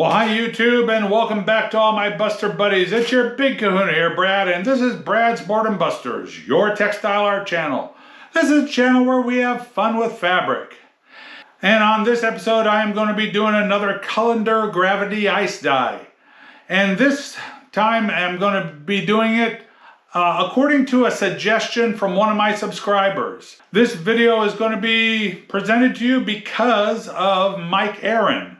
Well, hi YouTube, and welcome back to all my Buster buddies. It's your big kahuna here, Brad, and this is Brad's Boredom Busters, your textile art channel. This is a channel where we have fun with fabric. And on this episode, I am going to be doing another Colander gravity ice dye. And this time, I'm going to be doing it according to a suggestion from one of my subscribers. This video is going to be presented to you because of Mike Aaron.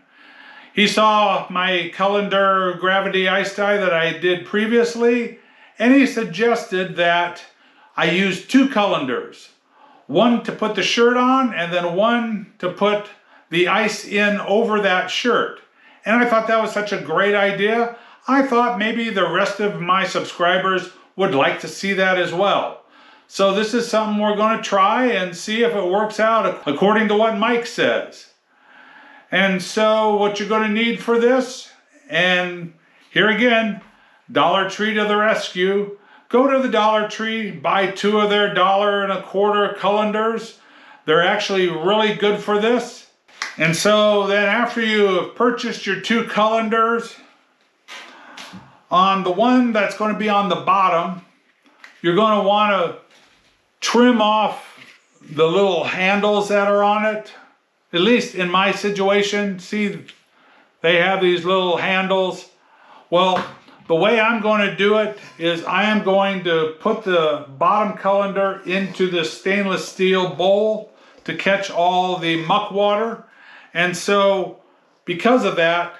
He saw my Colander gravity ice dye that I did previously, and he suggested that I use two colanders. One to put the shirt on, and then one to put the ice in over that shirt. And I thought that was such a great idea. I thought maybe the rest of my subscribers would like to see that as well. So this is something we're going to try and see if it works out according to what Mike says. And so what you're going to need for this, and here again, Dollar Tree to the rescue. Go to the Dollar Tree, buy two of their $1.25 colanders. They're actually really good for this. And so then after you have purchased your two colanders, on the one that's going to be on the bottom, you're going to want to trim off the little handles that are on it. At least in my situation, see, they have these little handles. Well, the way I'm going to do it is I am going to put the bottom colander into the stainless steel bowl to catch all the muck water. And so because of that,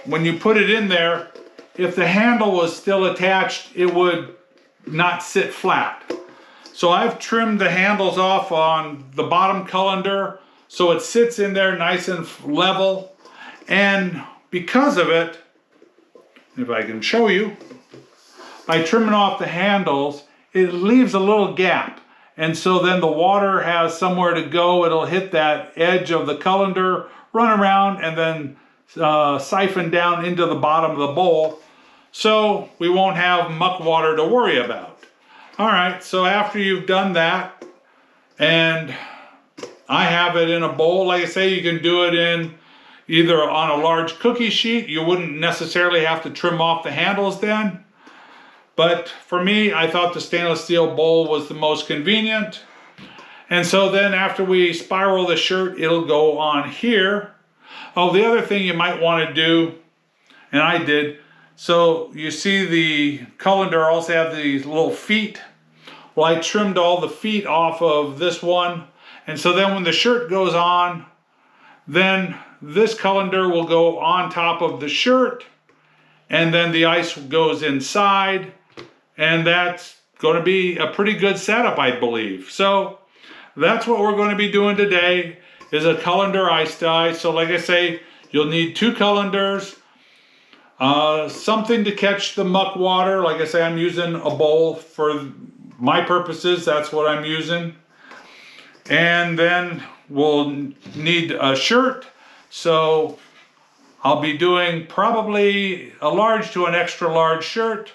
when you put it in there, if the handle was still attached, it would not sit flat. So I've trimmed the handles off on the bottom colander so it sits in there nice and level. And because of it, if I can show you, by trimming off the handles, it leaves a little gap. And so then the water has somewhere to go. It'll hit that edge of the colander, run around, and then siphon down into the bottom of the bowl. So we won't have muck water to worry about. All right, so after you've done that, and I have it in a bowl. Like I say, you can do it in either on a large cookie sheet. You wouldn't necessarily have to trim off the handles then. But for me, I thought the stainless steel bowl was the most convenient. And so then after we spiral the shirt, it'll go on here. Oh, the other thing you might want to do, and I did, so you see the colander also have these little feet. Well, I trimmed all the feet off of this one. And so then when the shirt goes on, then this colander will go on top of the shirt, and then the ice goes inside, and that's going to be a pretty good setup, I believe. So that's what we're going to be doing today, is a Colander ice dye. So like I say, you'll need two colanders, something to catch the muck water. Like I say, I'm using a bowl for my purposes. That's what I'm using. And then we'll need a shirt. So I'll be doing probably a large to an extra large shirt.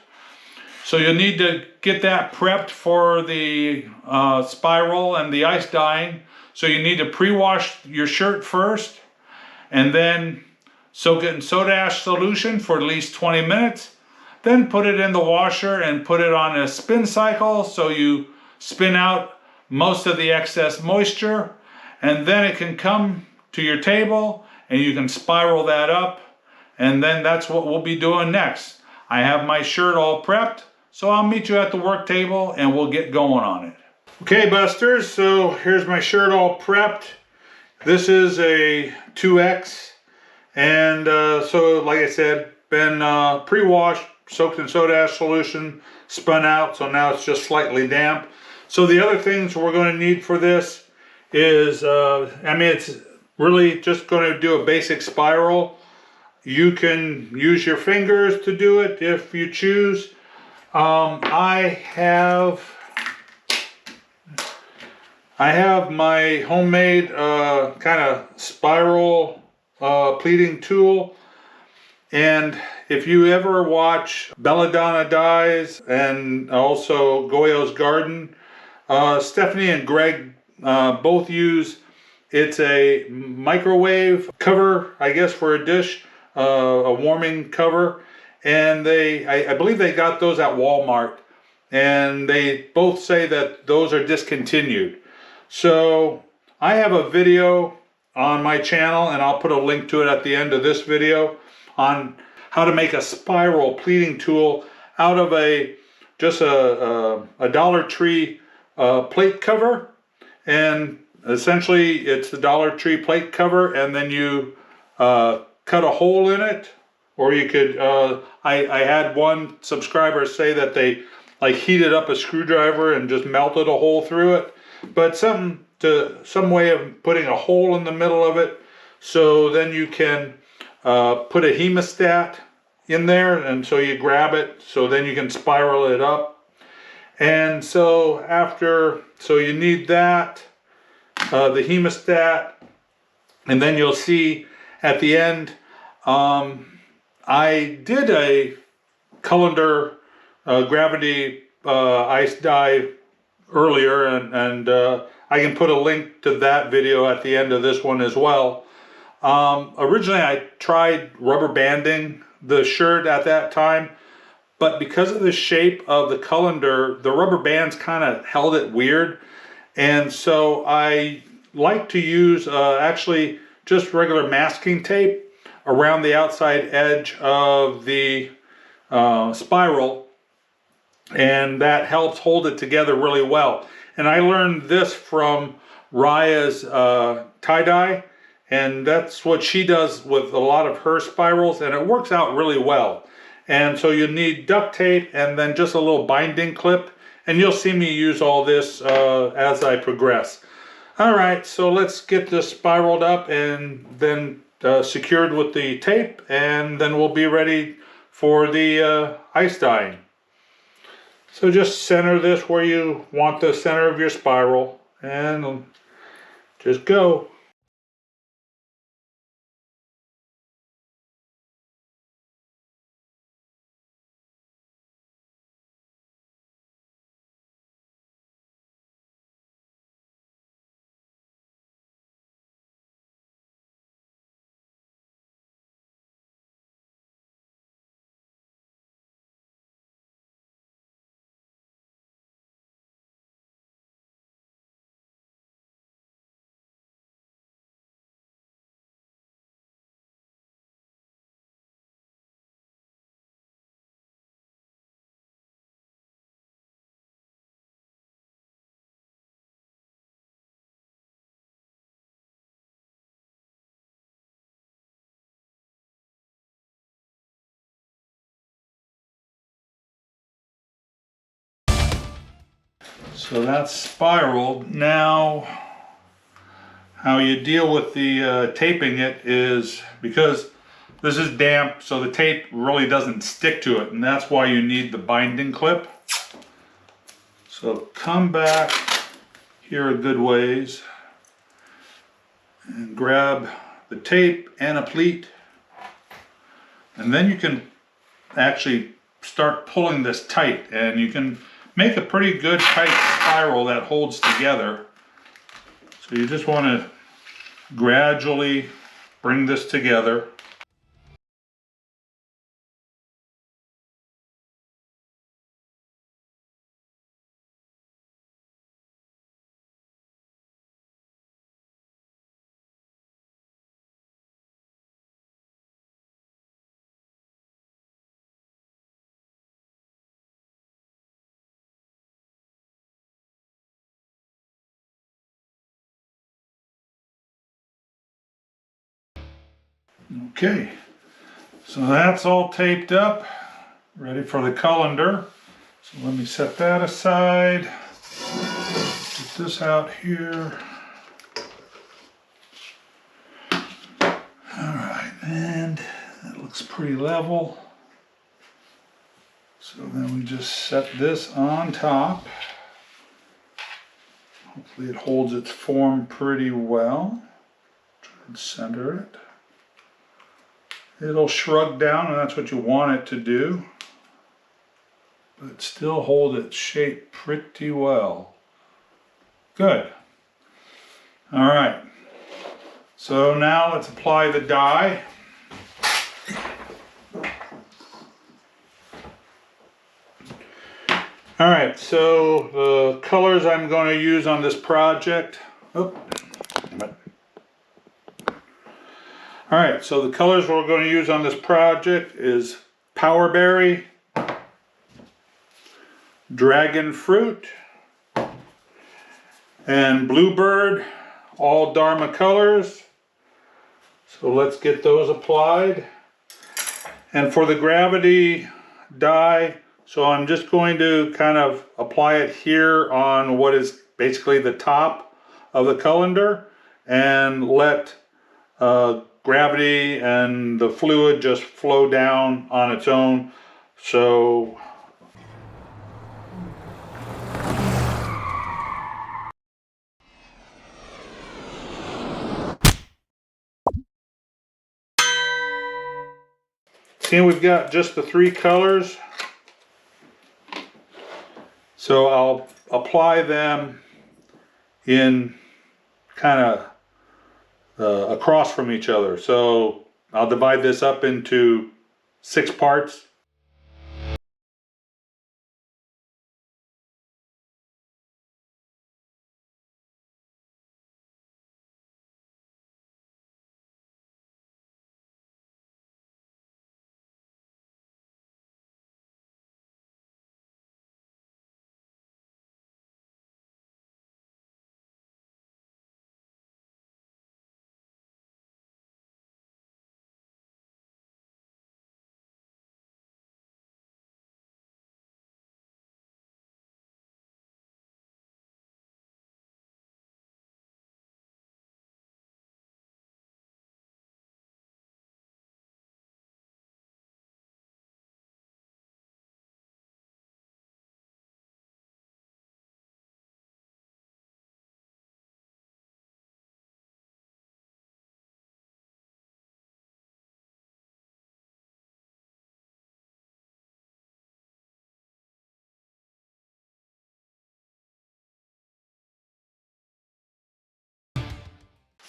So you'll need to get that prepped for the spiral and the ice dyeing. So you need to pre-wash your shirt first, and then soak it in soda ash solution for at least 20 minutes. Then put it in the washer and put it on a spin cycle so you spin out most of the excess moisture, and then it can come to your table and you can spiral that up, and then that's what we'll be doing next. I have my shirt all prepped, so I'll meet you at the work table and we'll get going on it. Okay, Busters, so here's my shirt all prepped. This is a 2X, and so like I said, been pre-washed, soaked in soda ash solution, spun out, so now it's just slightly damp. So the other things we're going to need for this is, it's really just going to do a basic spiral. You can use your fingers to do it if you choose. I have my homemade kind of spiral pleating tool. And if you ever watch Belladonna Dyes and also Goyo's Garden, Stephanie and Greg both use, it's a microwave cover, I guess, for a dish. a warming cover, and I believe they got those at Walmart, and they both say that those are discontinued. So I have a video on my channel, and I'll put a link to it at the end of this video, on how to make a spiral pleating tool out of just a Dollar Tree plate cover. And essentially it's the Dollar Tree plate cover, and then you cut a hole in it, or you could I had one subscriber say that they like heated up a screwdriver and just melted a hole through it, but some way of putting a hole in the middle of it, so then you can put a hemostat in there, and so you grab it, so then you can spiral it up. And so you need that, the hemostat, and then you'll see at the end, I did a Colander gravity ice dye earlier, and I can put a link to that video at the end of this one as well. Originally I tried rubber banding the shirt at that time, but because of the shape of the Colander, the rubber bands kind of held it weird, and so I like to use actually just regular masking tape around the outside edge of the spiral, and that helps hold it together really well. And I learned this from Raya's tie-dye, and that's what she does with a lot of her spirals, and it works out really well. And so you need duct tape and then just a little binding clip, and you'll see me use all this as I progress. All right, so let's get this spiraled up and then secured with the tape, and then we'll be ready for the ice dyeing. So just center this where you want the center of your spiral, and just go. So that's spiraled. Now, how you deal with the taping it is, because this is damp, so the tape really doesn't stick to it, and that's why you need the binding clip. So come back here a good ways and grab the tape and a pleat, and then you can actually start pulling this tight, and you can make a pretty good tight spiral that holds together. So you just want to gradually bring this together. Okay, so that's all taped up, ready for the colander. So let me set that aside, get this out here. Alright, and that looks pretty level. So then we just set this on top. Hopefully it holds its form pretty well. Try and center it. It'll shrug down, and that's what you want it to do, but still hold its shape pretty well. Good. All right, so now let's apply the dye. All right, so the colors I'm going to use on this project. Oh, damn it. All right, so the colors we're going to use on this project is Powerberry, Dragon Fruit, and Bluebird, all Dharma colors. So let's get those applied. And for the gravity dye, so I'm just going to kind of apply it here on what is basically the top of the colander and let gravity and the fluid just flow down on its own. So see, we've got just the 3 colors. So I'll apply them in kind of across from each other. So I'll divide this up into 6 parts.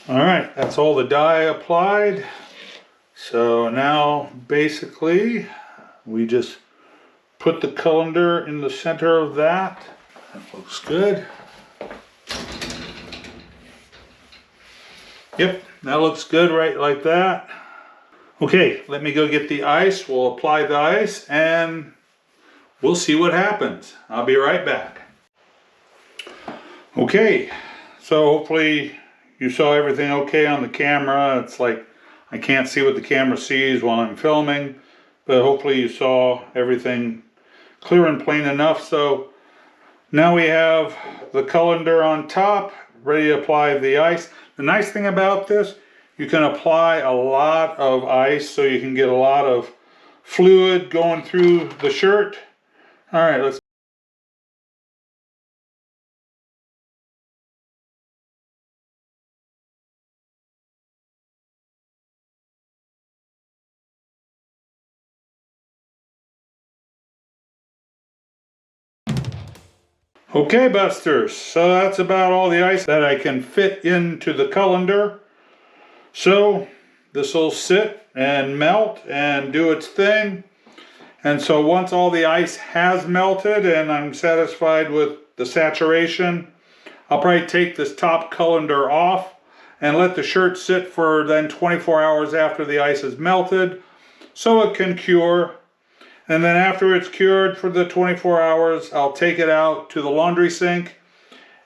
All right, that's all the dye applied. So now basically we just put the colander in the center of that. That looks good. Yep, that looks good right like that. Okay, let me go get the ice. We'll apply the ice and we'll see what happens. I'll be right back. Okay, so hopefully you saw everything okay on the camera. It's like I can't see what the camera sees while I'm filming, but hopefully you saw everything clear and plain enough. So now we have the colander on top, ready to apply the ice. The nice thing about this, you can apply a lot of ice so you can get a lot of fluid going through the shirt. All right, let's. Okay, Busters, so that's about all the ice that I can fit into the colander. So this will sit and melt and do its thing. And so once all the ice has melted and I'm satisfied with the saturation, I'll probably take this top colander off and let the shirt sit for then 24 hours after the ice is melted so it can cure. And then after it's cured for the 24 hours, I'll take it out to the laundry sink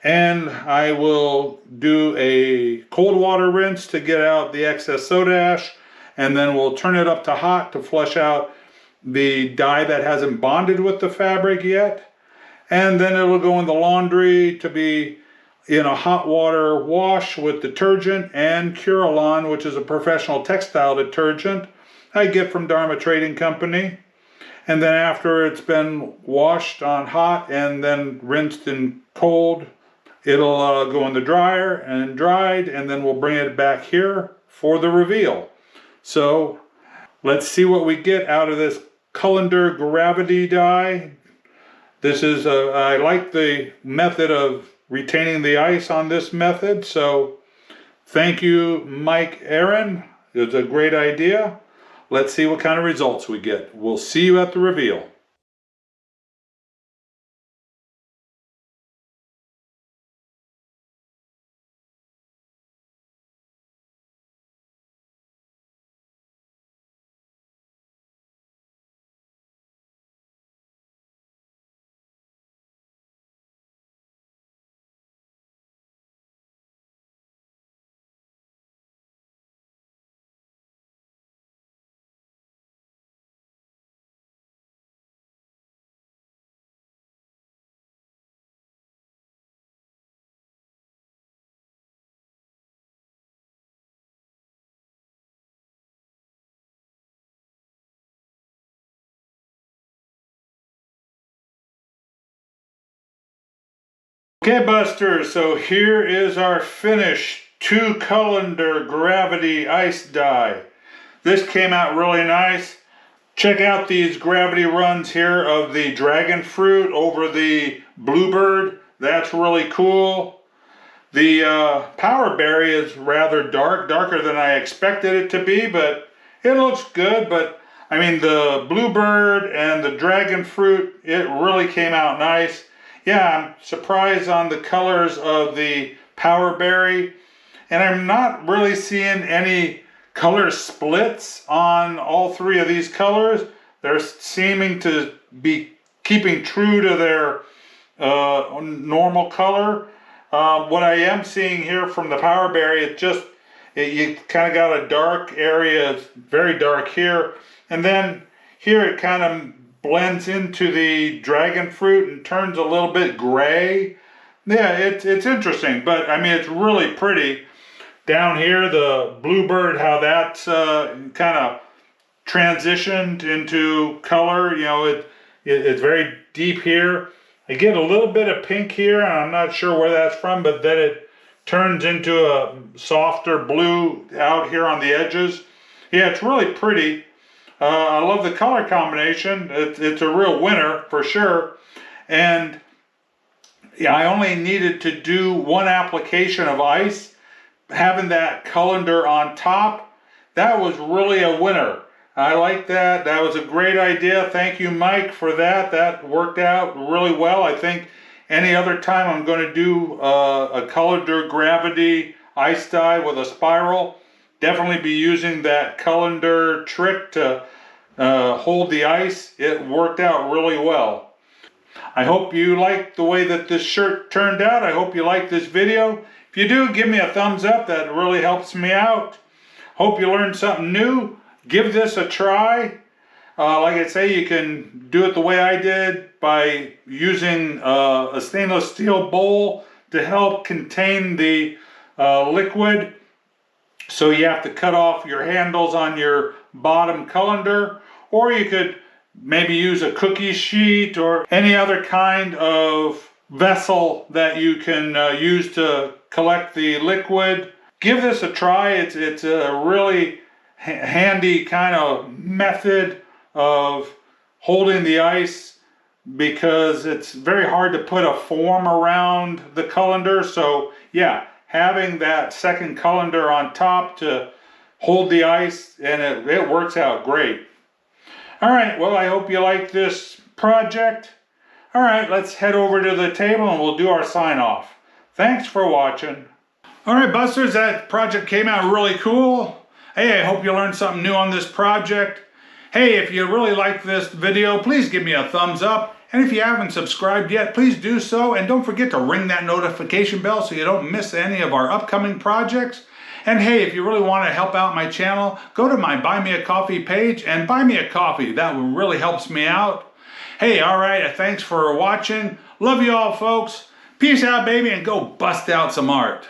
and I will do a cold water rinse to get out the excess soda ash, and then we'll turn it up to hot to flush out the dye that hasn't bonded with the fabric yet. And then it'll go in the laundry to be in a hot water wash with detergent and Curolon, which is a professional textile detergent I get from Dharma Trading Company. And then after it's been washed on hot and then rinsed in cold, it'll go in the dryer and dried, and then we'll bring it back here for the reveal. So let's see what we get out of this Colander gravity dye. This is, I like the method of retaining the ice on this method. So thank you, Mike Aaron. It's a great idea. Let's see what kind of results we get. We'll see you at the reveal. Okay, Busters, so here is our finished 2 Colander Gravity Ice Dye. This came out really nice. Check out these gravity runs here of the dragon fruit over the bluebird. That's really cool. The power berry is rather dark, darker than I expected it to be, but it looks good. But I mean, the bluebird and the dragon fruit, it really came out nice. Yeah, I'm surprised on the colors of the power berry, and I'm not really seeing any color splits on all 3 of these colors. They're seeming to be keeping true to their normal color. What I am seeing here from the power berry, you kind of got a dark area, it's very dark here, and then here it kind of blends into the dragon fruit and turns a little bit gray. Yeah, it's interesting, but I mean, it's really pretty. Down here, the bluebird, how that's kind of transitioned into color, you know, it's very deep here. I get a little bit of pink here, and I'm not sure where that's from, but then it turns into a softer blue out here on the edges. Yeah, it's really pretty. I love the color combination. It's a real winner for sure. And yeah, I only needed to do 1 application of ice. Having that colander on top, that was really a winner. I like that. That was a great idea. Thank you, Mike, for that. That worked out really well. I think any other time I'm going to do a Colander Gravity Ice Dye with a spiral, definitely be using that Colander trick to hold the ice. It worked out really well. I hope you like the way that this shirt turned out. I hope you like this video. If you do, give me a thumbs up. That really helps me out. Hope you learned something new. Give this a try. Like I say, you can do it the way I did by using a stainless steel bowl to help contain the liquid. So you have to cut off your handles on your bottom colander, or you could maybe use a cookie sheet or any other kind of vessel that you can use to collect the liquid. Give this a try. It's a really handy kind of method of holding the ice, because it's very hard to put a form around the colander. So yeah, having that second colander on top to hold the ice, and it works out great. All right, well, I hope you like this project. All right, let's head over to the table and we'll do our sign off. Thanks for watching. All right, Busters, that project came out really cool. Hey, I hope you learned something new on this project. Hey, if you really like this video, please give me a thumbs up. And if you haven't subscribed yet, please do so. And don't forget to ring that notification bell so you don't miss any of our upcoming projects. And hey, if you really want to help out my channel, go to my Buy Me a Coffee page and buy me a coffee. That really helps me out. Hey, all right, thanks for watching. Love you all, folks. Peace out, baby, and go bust out some art.